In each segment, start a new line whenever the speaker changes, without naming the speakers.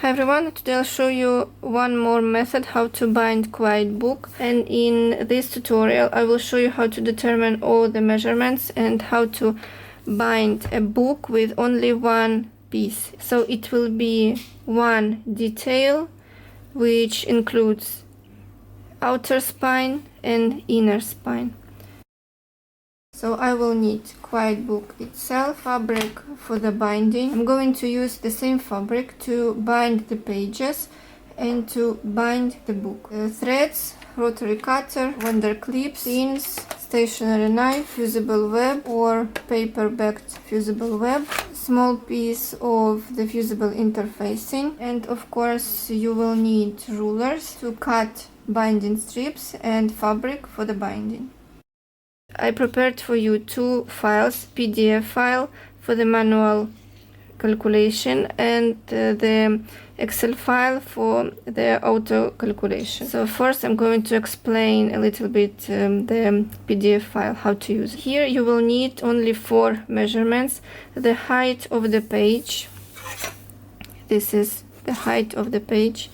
Hi everyone, today I'll show you one more method how to bind quiet book, and in this tutorial I will show you how to determine all the measurements and how to bind a book with only one piece. So it will be one detail which includes outer spine and inner spine. So I will need quiet book itself, fabric for the binding. I'm going to use the same fabric to bind the pages and to bind the book. Threads, rotary cutter, wonder clips, pins, stationery knife, fusible web or paper-backed fusible web, small piece of the fusible interfacing, and of course you will need rulers to cut binding strips and fabric for the binding. I prepared for you two files, PDF file for the manual calculation and the Excel file for the auto calculation. So first I'm going to explain a little bit the PDF file, how to use it. Here you will need only 4 measurements. The height of the page, this is the height of the page,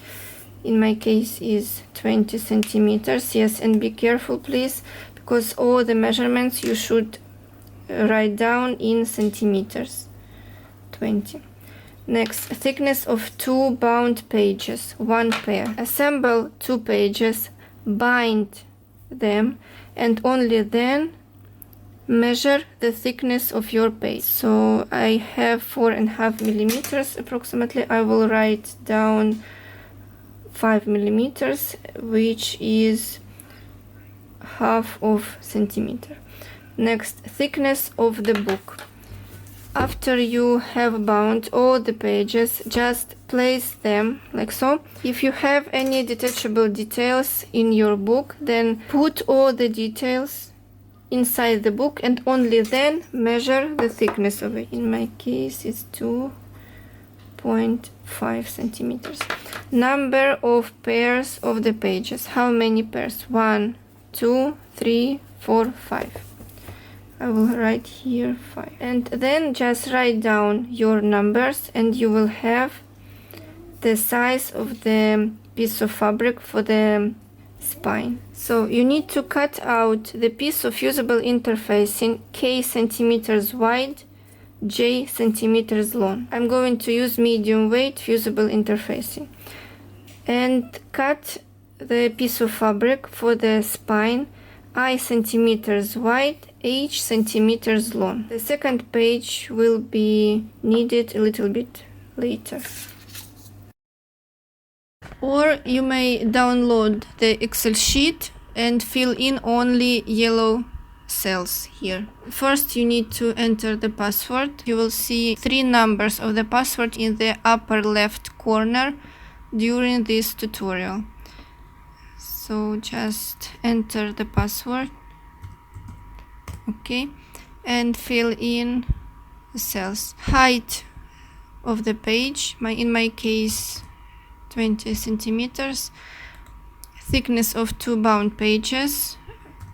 in my case is 20 centimeters. Yes, and be careful please, because all the measurements you should write down in centimeters. 20. Next, thickness of 2 bound pages, 1 pair. Assemble 2 pages, bind them, and only then measure the thickness of your page. So I have 4.5 millimeters approximately. I will write down 5 millimeters, which is half of centimeter. Next, thickness of the book. After you have bound all the pages, just place them like so. If you have any detachable details in your book, then put all the details inside the book and only then measure the thickness of it. In my case it's 2.5 centimeters. Number of pairs of the pages. How many pairs? 1, 2, 3, 4, 5. I will write here 5. And then just write down your numbers and you will have the size of the piece of fabric for the spine. So you need to cut out the piece of fusible interfacing K centimeters wide, J centimeters long. I'm going to use medium weight fusible interfacing. And cut the piece of fabric for the spine, I centimeters wide, H centimeters long. The second page will be needed a little bit later. Or you may download the Excel sheet and fill in only yellow cells here. First you need to enter the password. You will see 3 numbers of the password in the upper left corner during this tutorial. So just enter the password, okay, and fill in the cells. Height of the page, in my case 20 centimeters. Thickness of 2 bound pages,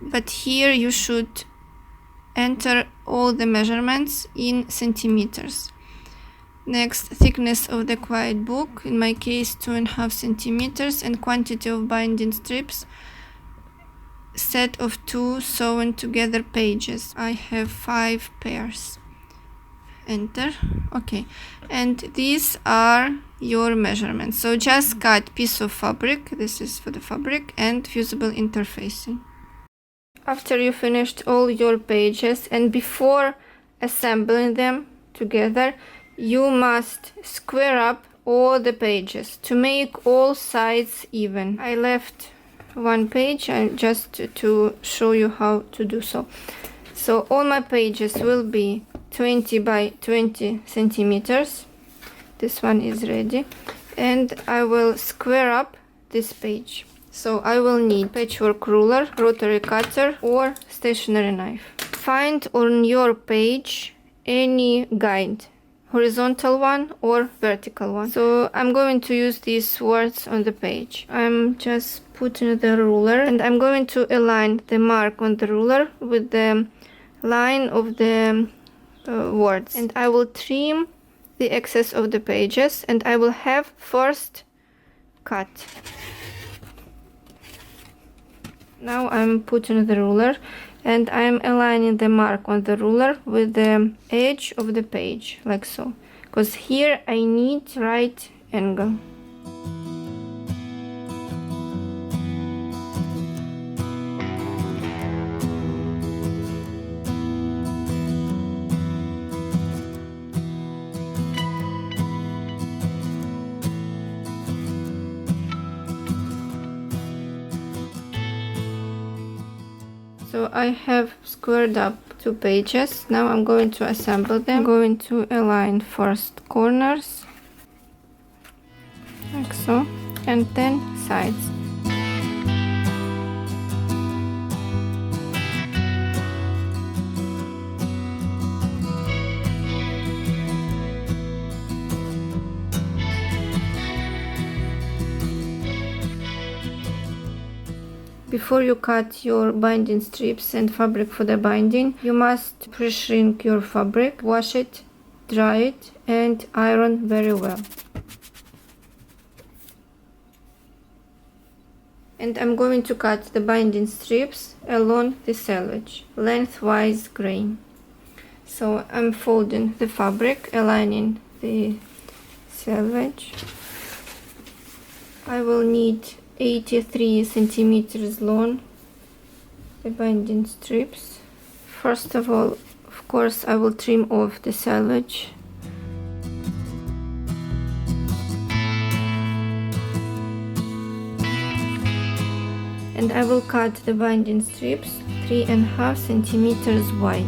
but here you should enter all the measurements in centimeters. Next, thickness of the quiet book, in my case 2.5 centimeters, and quantity of binding strips, set of 2 sewn together pages. I have 5 pairs. Enter. Okay, and these are your measurements. So just cut piece of fabric, this is for the fabric, and fusible interfacing. After you finished all your pages and before assembling them together, you must square up all the pages to make all sides even. I left one page just to show you how to do so. So all my pages will be 20 by 20 centimeters. This one is ready. And I will square up this page. So I will need patchwork ruler, rotary cutter or stationery knife. Find on your page any guide, horizontal one or vertical one. So I'm going to use these words on the page. I'm just putting the ruler and I'm going to align the mark on the ruler with the line of the words, and I will trim the excess of the pages, and I will have first cut. Now I'm putting the ruler and I'm aligning the mark on the ruler with the edge of the page, like so, because here I need right angle. So I have squared up 2 pages. Now I'm going to assemble them. I'm going to align first corners, like so, and then sides. Before you cut your binding strips and fabric for the binding, you must pre-shrink your fabric, wash it, dry it, and iron very well. And I'm going to cut the binding strips along the selvage, lengthwise grain. So I'm folding the fabric, aligning the selvage. I will need 83 centimeters long, the binding strips. First of all, of course, I will trim off the selvage. And I will cut the binding strips 3.5 centimeters wide.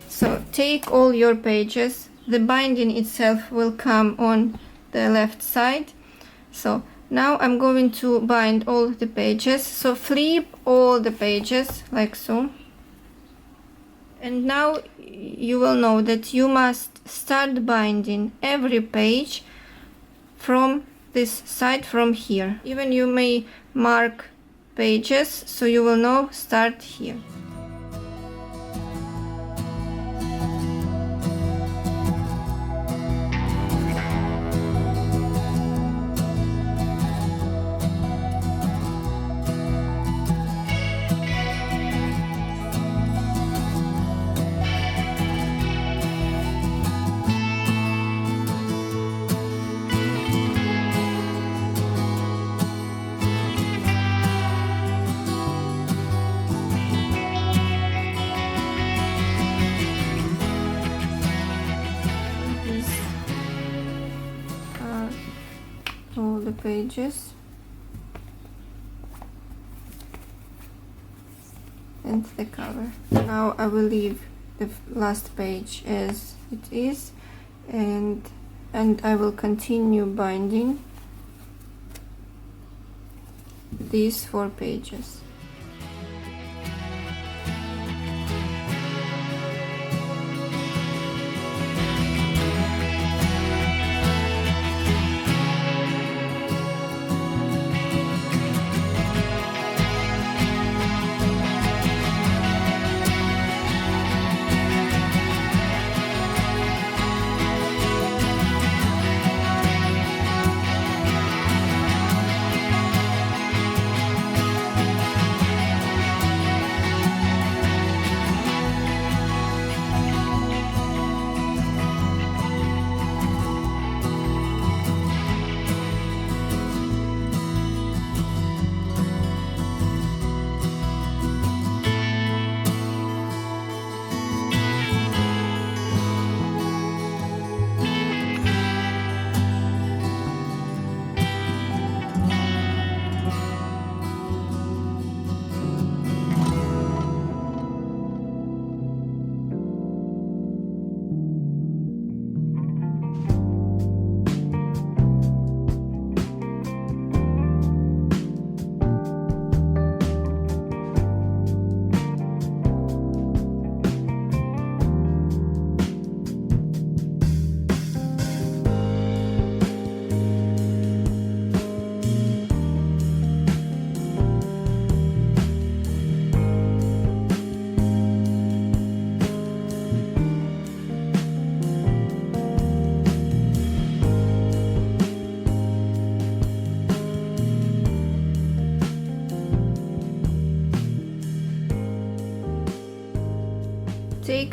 So take all your pages. The binding itself will come on the left side. So now I'm going to bind all the pages. So flip all the pages like so. And now you will know that you must start binding every page from this side, from here. Even you may mark pages so you will know start here. All the pages and the cover. Now I will leave the last page as it is, and I will continue binding these 4 pages.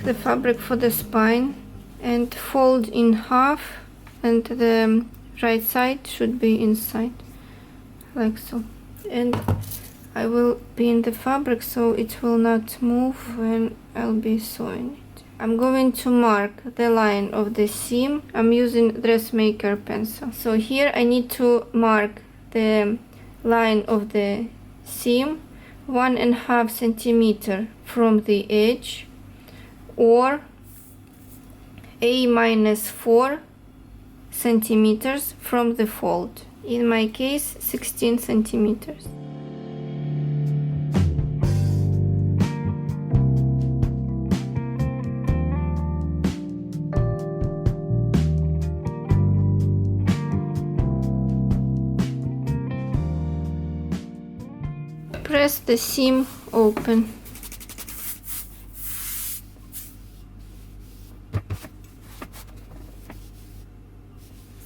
take the fabric for the spine and fold in half, and the right side should be inside, like so. And I will pin the fabric so it will not move when I'll be sewing it. I'm going to mark the line of the seam. I'm using dressmaker pencil. So here I need to mark the line of the seam 1.5 centimeter from the edge, or A-4 centimeters from the fold. In my case, 16 centimeters. Press the seam open.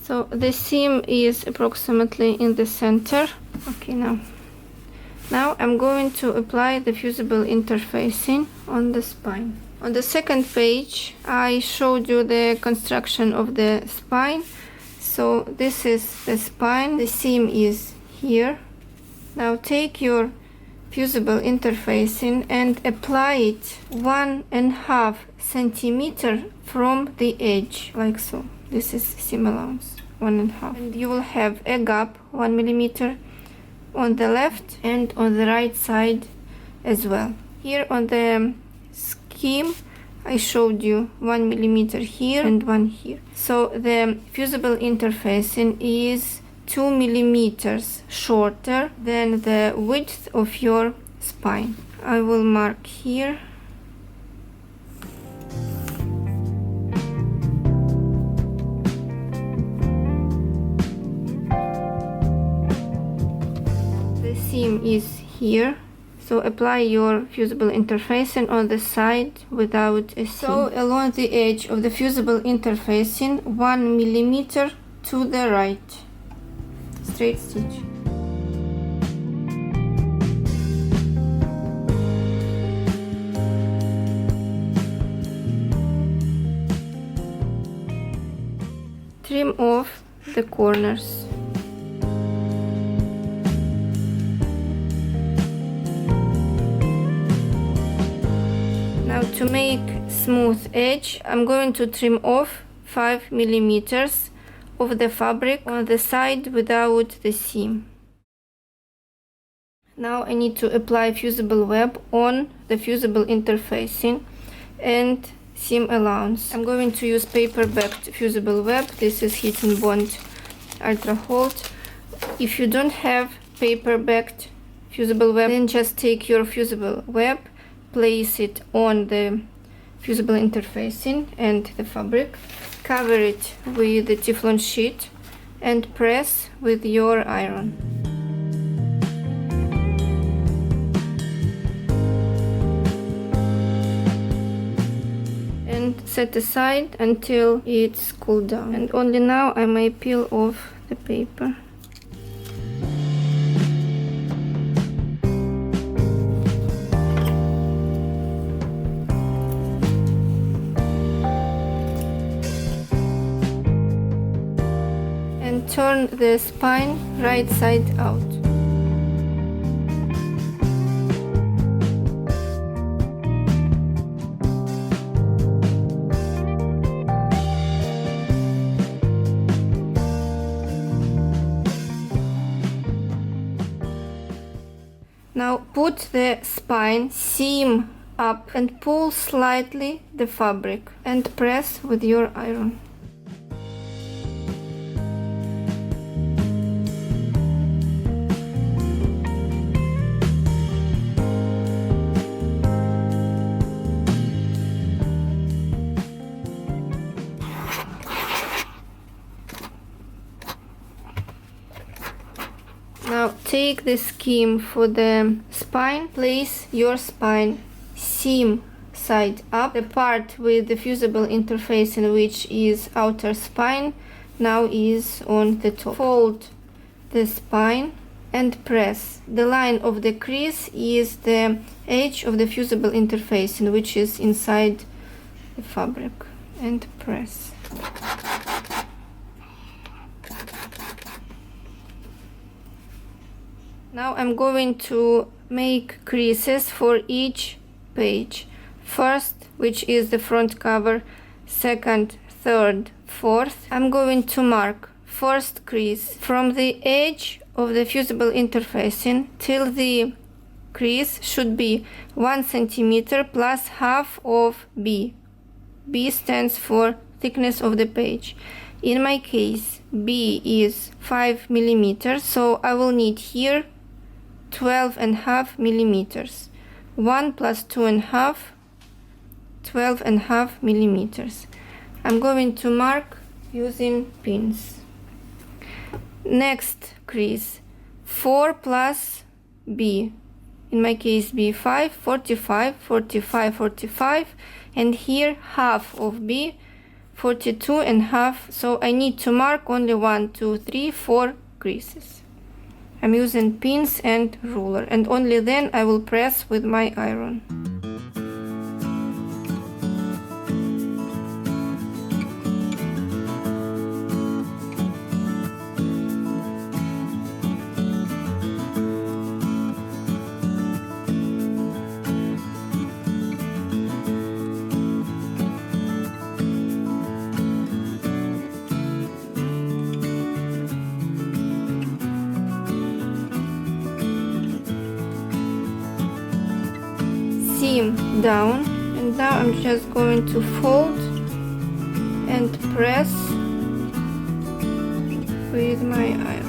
So the seam is approximately in the center. Okay, now I'm going to apply the fusible interfacing on the spine. On the second page, I showed you the construction of the spine. So this is the spine. The seam is here. Now take your fusible interfacing and apply it 1.5 centimeter from the edge, like so. This is seam allowance, 1.5. And you will have a gap 1 millimeter on the left and on the right side as well. Here on the scheme, I showed you 1 millimeter here and 1 here. So the fusible interfacing is 2 millimeters shorter than the width of your spine. I will mark here. The seam is here, so apply your fusible interfacing on the side without a seam. So along the edge of the fusible interfacing 1 millimeter to the right. Straight stitch. Trim off the corners. Now to make smooth edge, I'm going to trim off 5 millimeters of the fabric on the side without the seam. Now I need to apply fusible web on the fusible interfacing and seam allowance. I'm going to use paper backed fusible web. This is Heat and Bond Ultra Hold. If you don't have paper backed fusible web, then just take your fusible web, place it on the fusible interfacing and the fabric, cover it with the Teflon sheet and press with your iron. And set aside until it's cooled down. And only now I may peel off the paper. Turn the spine right side out. Now put the spine seam up and pull slightly the fabric and press with your iron. Now take the scheme for the spine, place your spine seam side up. The part with the fusible interfacing, which is outer spine, now is on the top. Fold the spine and press. The line of the crease is the edge of the fusible interfacing, which is inside the fabric and press. Now I'm going to make creases for each page. First, which is the front cover, second, third, fourth. I'm going to mark first crease from the edge of the fusible interfacing till the crease should be 1 centimeter plus half of B. B stands for thickness of the page. In my case, B is 5 millimeters, so I will need here 12.5 millimeters. 1 plus 2.5, 12.5 millimeters. I'm going to mark using pins. Next crease, 4 plus B. In my case, B5, 45, 45, 45, and here half of B, 42.5. So I need to mark only 1, 2, 3, 4 creases. I'm using pins and ruler, and only then I will press with my iron. Seam down, and now I'm just going to fold and press with my iron.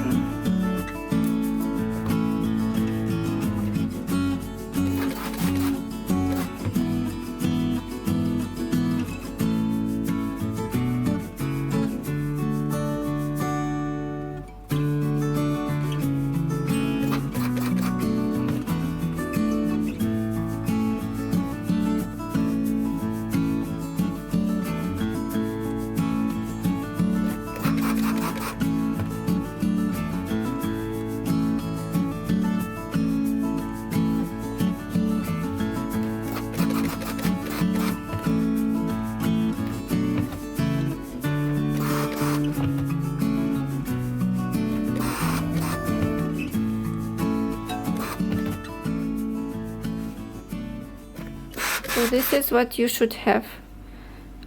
So this is what you should have.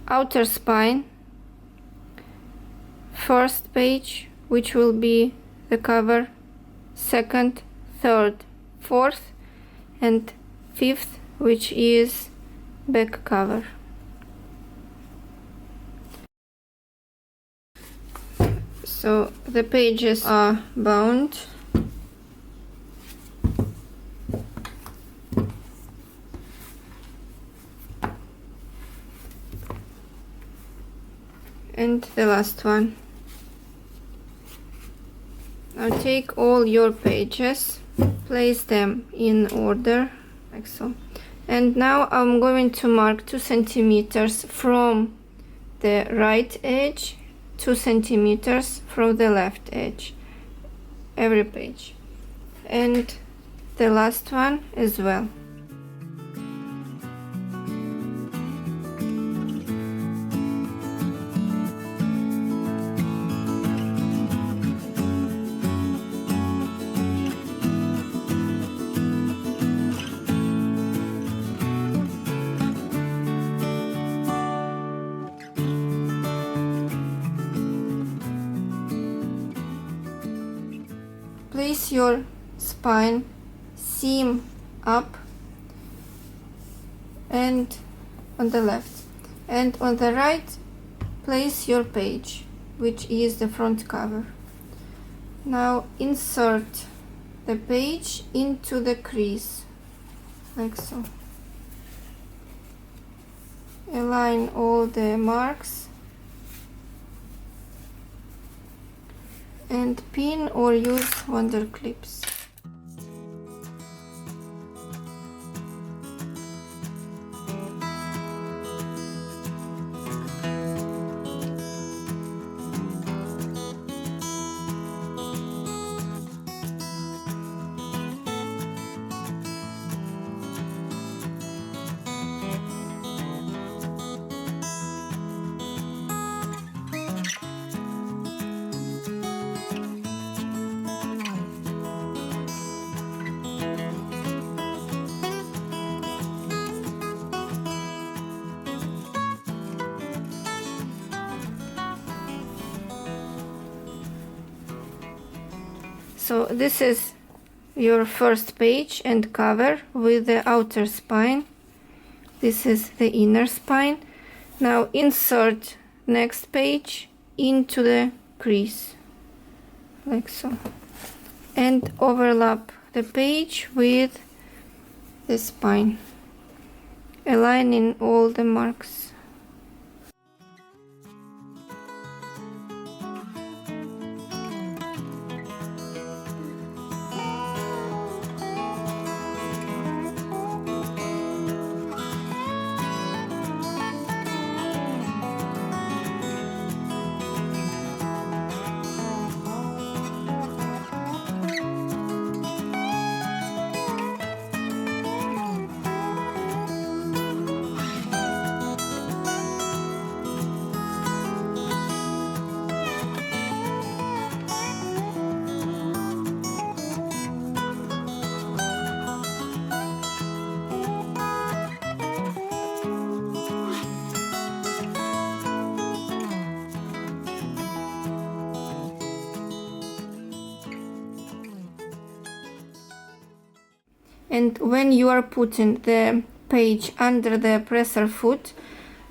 Outer spine, first page, which will be the cover, second, third, fourth, and fifth, which is back cover. So the pages are bound. And the last one. Now take all your pages, place them in order, like so. And now I'm going to mark 2 centimeters from the right edge, 2 centimeters from the left edge, every page. And the last one as well. Place your spine seam up and on the left, and on the right place your page, which is the front cover. Now insert the page into the crease, like so. Align all the marks and pin or use wonder clips. So this is your first page and cover with the outer spine. This is the inner spine. Now insert next page into the crease, like so, and overlap the page with the spine, aligning all the marks. And when you are putting the page under the presser foot,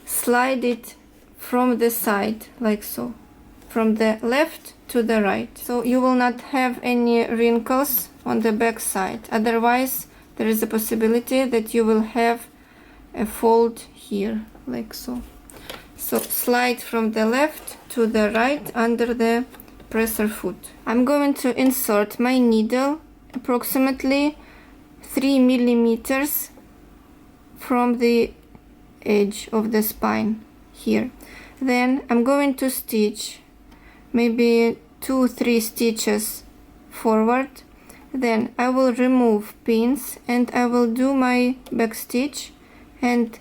slide it from the side, like so, from the left to the right. So you will not have any wrinkles on the back side. Otherwise, there is a possibility that you will have a fold here, like so. So slide from the left to the right under the presser foot. I'm going to insert my needle approximately 3 millimeters from the edge of the spine here. Then I'm going to stitch maybe 2-3 stitches forward. Then I will remove pins and I will do my back stitch and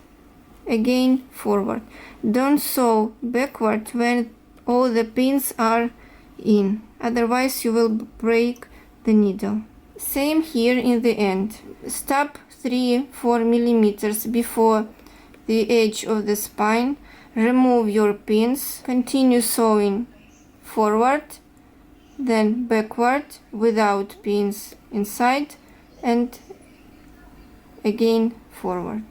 again forward. Don't sew backward when all the pins are in, otherwise you will break the needle. Same here in the end. Stop 3-4 millimeters before the edge of the spine. Remove your pins. Continue sewing forward, then backward without pins inside, and again forward.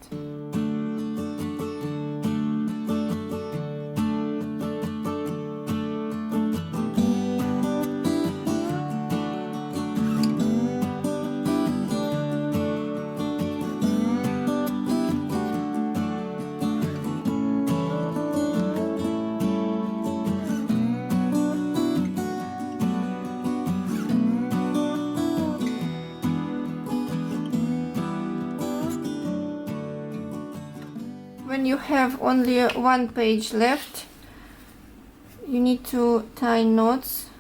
When you have only one page left, you need to tie knots,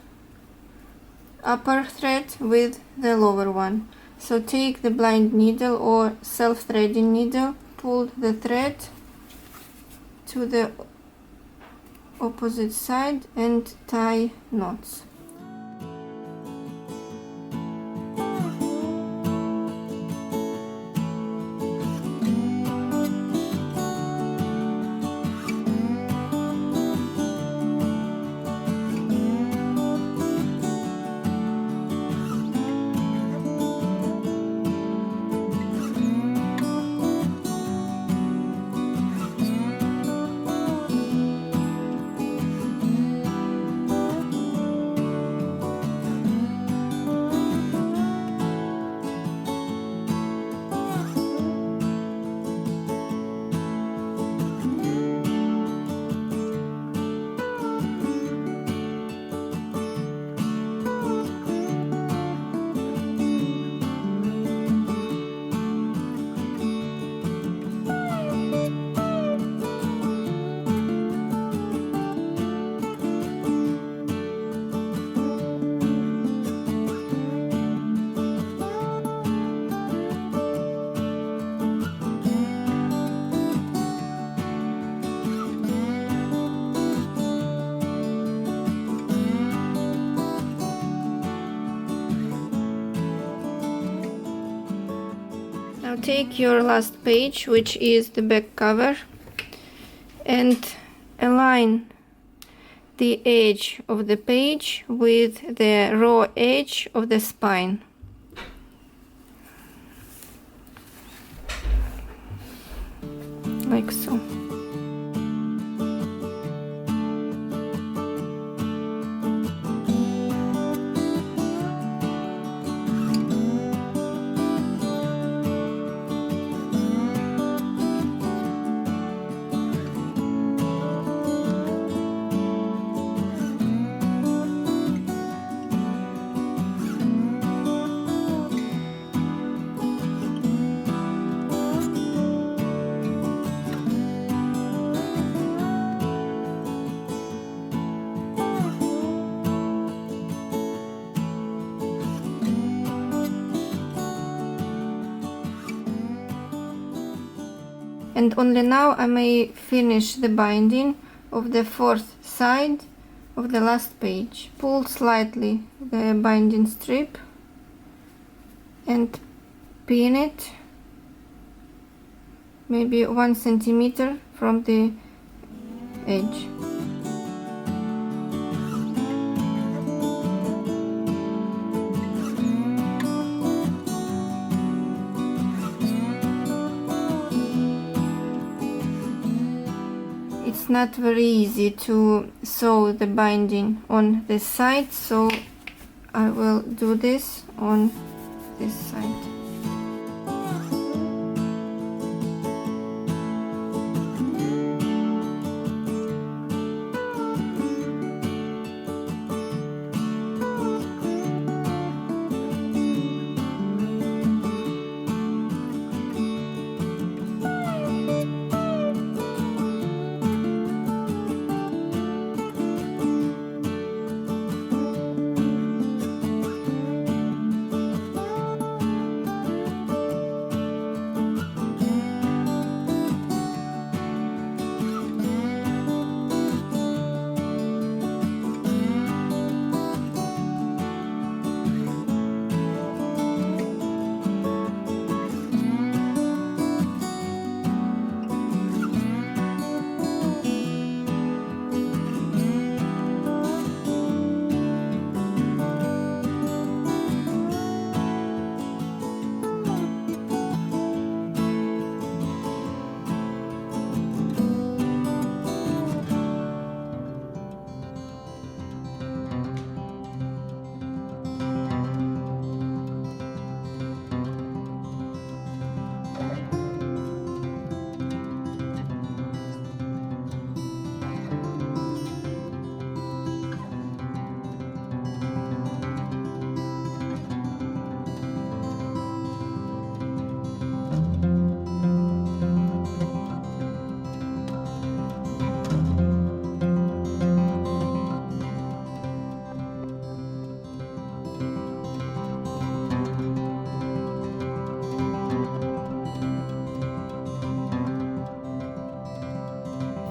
upper thread with the lower one. So take the blind needle or self-threading needle, pull the thread to the opposite side and tie knots. Now take your last page, which is the back cover, and align the edge of the page with the raw edge of the spine. Like so. And only now I may finish the binding of the fourth side of the last page. Pull slightly the binding strip and pin it maybe 1 centimeter from the edge. It's not very easy to sew the binding on this side, so I will do this on this side.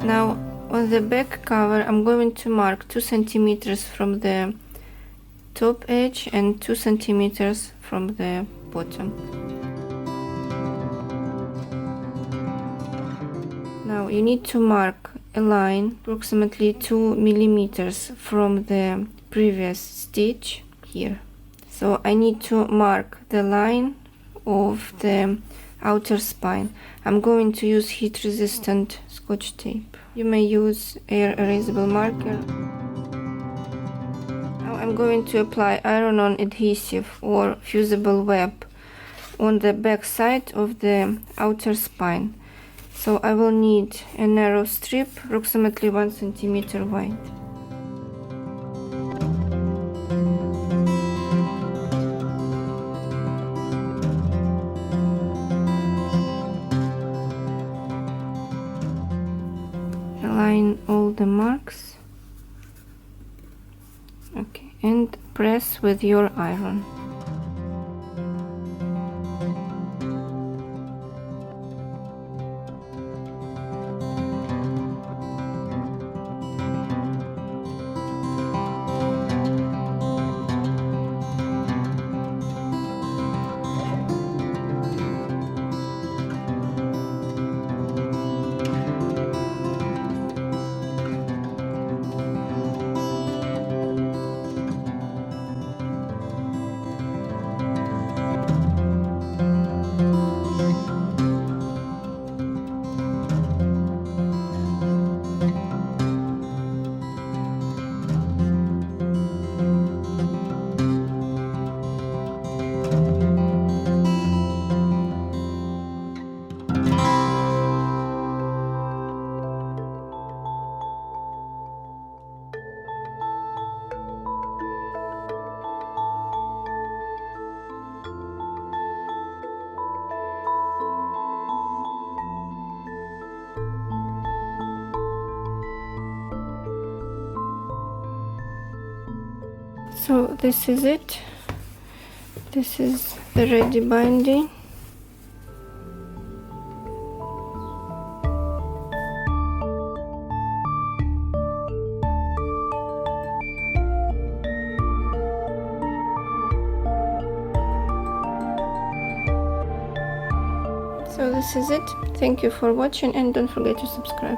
Now on the back cover I'm going to mark 2 centimeters from the top edge and 2 centimeters from the bottom. Now you need to mark a line approximately 2 millimeters from the previous stitch here. So I need to mark the line of the outer spine. I'm going to use heat resistant Scotch tape. You may use air erasable marker. Now I'm going to apply iron-on adhesive or fusible web on the back side of the outer spine. So I will need a narrow strip approximately 1 centimeter wide. Align all the marks. Okay, and press with your iron. So this is it. This is the ready binding. So this is it. Thank you for watching and don't forget to subscribe.